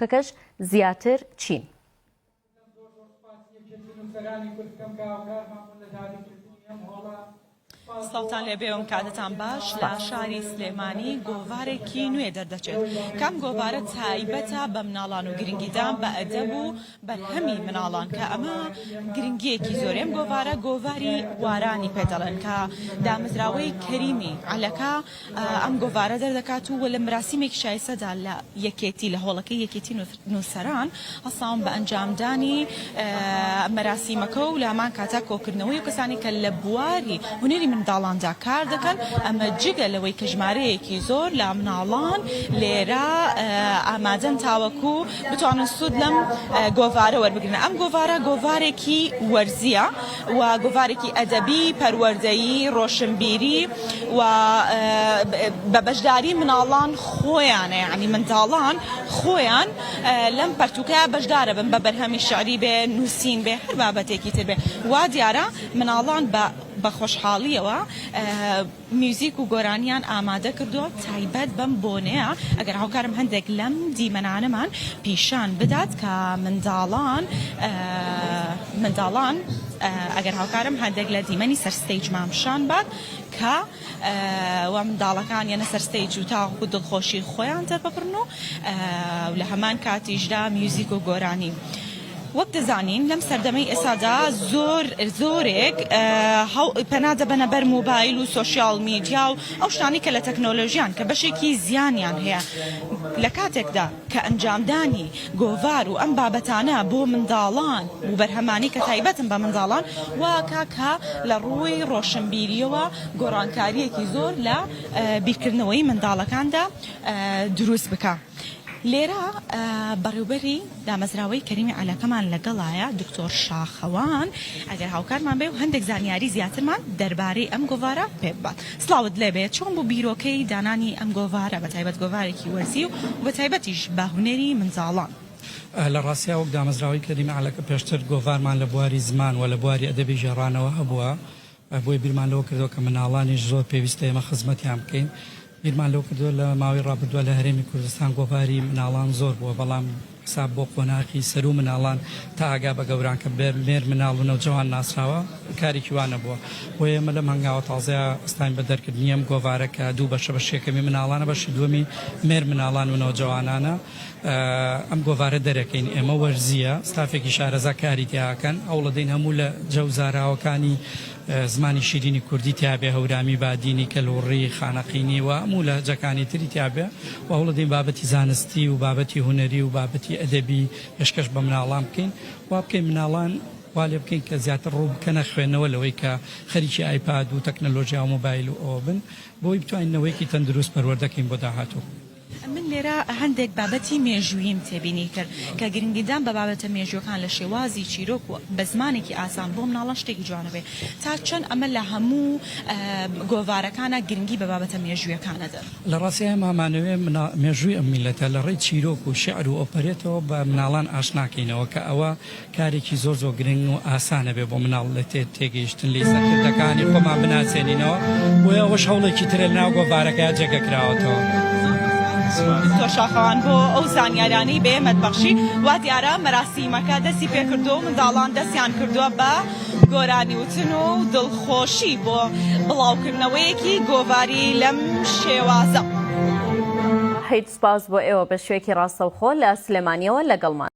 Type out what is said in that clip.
کەکەش زیاتر چین. سڵتان لێبێوم کاتتان باش لە شاری سلێمانی گۆڤارێکی نوێ دەردەچێت کەم گۆڤارە تایبەتە بە مناڵان و گرنگیدان بە ئەدەب و بەرهەمی مناڵان کە ئەمە گرنگیەکی زۆرێم گۆڤارە گۆڤاری وارانی پێدەڵێن کە دامەزراوەی کەریمی عەلەکە ئەم گۆڤارە دەردەکات و لە مراسیمێکی شایستەدا لە یەکێتی لە هۆڵەکەی یەکێتی نووسەران هەساون بە ئەنجامدانی مەراسیمەکە و لە هەمان کاتا کۆکردنەوەی و کەسانی کە لە بواری هونەری منداڵاندا کار دەکەن ئەمە جگە لەوەی کە ژمارەیەکی زۆر لە مناڵان لێرە ئامادەن تاوەکو بتوانن سوود لەم گۆڤارە وەربگرن. ئەم گۆڤارە گۆڤارێکی وەرزیە و گۆڤارێکی ئەدەبی پەروەردەیی ڕۆشنبیری و بە بەشداری مناڵان خۆیانە یعنی منداڵان خۆیان لەم پەرتووکە بەشدارە بن بە بەرهەمی شعری بێ نووسین بێ هەر بابەتێکی تر بێ وا دیارە مناڵان بە خۆشحاڵیەوە میوزیک و گۆرانیان ئامادە کردووە تایبەت بەم بۆنەیە ئەگەر هاوکارم هەندێک لەم دیمەنانەمان پیشان بدات کە منداڵان ئەگەر هاوکارم هەندێک لە دیمەنی سەرستەیج مامشان بات کە و منداڵەکان یەنە سەرستەیج و تاوەکو دڵخۆشی خۆیان دەرببڕن و لە هەمان کاتیشدا میوزیک و گۆرانی. وەک دەزانین لەم سەردەمەی ئێستادا زۆرێک پەنادە بەنە بەر مۆبایل و سۆشیال میدیا و ئەو شتانی کە لە تەکنۆلۆژیان کە بەشێکی زیانیان هەیە لە کاتێکدا کە ئەنجامدانی گۆڤار و ئەم بابەتانە بۆ منداڵان و بەرهەمانی کە تایبەتن بە منداڵان واکە کە لە ڕووی ڕۆشنبیریەوە گۆڕانکاریەکی زۆر لە بیرکردنەوەی منداڵەکاندا دروست بکە. لێرە بەڕێوبەری دامەزراوەی کەریمی عەلەکەمان لەگەڵایە دکتۆر شاخەوان ئەگەر هاوکارمان بێ و هەندێک زانیاری زیاترمان دەربارەی ئەم گۆڤارە پێ ببات. سڵاوت لێبێت چۆن بوو بیرۆکەی دانانی ئەم گۆڤارە بە تایبەت گۆڤارێکی وەرزی و بە تایبەتیش بە هونەری منداڵان؟ لە ڕاستیە وەک دامەزراوەی کەریمی عەلەکە پێشتر گۆڤارمان لە بواری زمان و لە بواری ئەدەبی ژێڕانەوە هەبووە بۆی بیرمان لەوە کردەوە کە مناڵانیش زۆر پێویستە ئێمە خزمەتیان بکەین. بیرمان لەو کردووە لە ماوەی ڕابردووە لە هەرێمی کوردستان گۆڤاری مناڵان زۆر بووە بەڵام حساب بۆ قۆناغی سەر و مناڵان تا ئاگا بە گەوران کە مێر مناڵ و نەوجەوان ناسراوە کارێکی وانە بووە بۆ ئێمە لەم هەنگاوە تازەیە ئەستان بە دەرکردنی ئەم گۆڤارە کە دوو بەشە بەشێکەمی مناڵانە بەشی دووەمی مێر مناڵان و نەوجەوانانە ئەم گۆڤارە دەرەکەین ئێمە وەرزیە ستافێکی شارەزا کاری تیاکەن ئەو لەدەین هەموو لە جەوزاراوەکانی زمانی شیرینی کوردی تیابێ هەورانی بادینی کەلوڕی خانەقینی و هەموو لە جەکانی تری تیابێ و هەوڵ دەین بابەتی زانستی و بابەتی هونەری و بابەتی ئەدەبی پێشکەش بە مناڵان بکەین وا بکەین مناڵان وا لێ بکەین کە زیاتر ڕوو بکەنە خوێندنەوە لەوەی کە خەریکی ئایپاد و تەکنەلۆژیا و مۆبایل و ئەوە بن بۆی بتوانینەوەیکی تەندروست پەروەردەکەین بۆ داهاتوو. من لێرە هەندێک بابەتی مێژوویم تێبینی کرد کە گرنگیدان بە بابەتە مێژوەکان لە شێوازی چیرۆک و بە زمانێکی ئاسان بۆ مناڵان شتێکی جوانە بێ تا چەند ئەمە لە هەموو گۆڤارەکانە گرنگی بە بابەتە مێژوویەکانەدا. لە ڕاستیە مامانەوێ مێژووی ئەم میلەتە لە ڕێی چیرۆک و شێعر و ئۆپەرێتەوە بە مناڵان ئاشناکەینەوە کە ئەوە کارێکی زۆر گرنگ و ئاسانە بێ بۆ مناڵ لە تێگەیشتن لێ سەرکردەکانی خۆمان بناسێنینەوە بۆیە ئەوەش هەوڵێکی ترە لەناو گۆڤارەکە جێگەکراوەتەوە. دکتۆر شاخەوان بۆ ئەو زانیارانەی بێمەدبەخشی وا دیارە مەراسیمەکە دەستی پێکردو و منداڵان دەستیان کردووە بە گۆرانی وتن و دڵخۆشی بۆ بڵاوکردنەوەیەکی گۆڤاری لەم شێوازە. هیچ سپاس بۆ ئێوە بە شوێکی ڕاستەوخۆ لە سلێمانیەوە لەگەڵمان.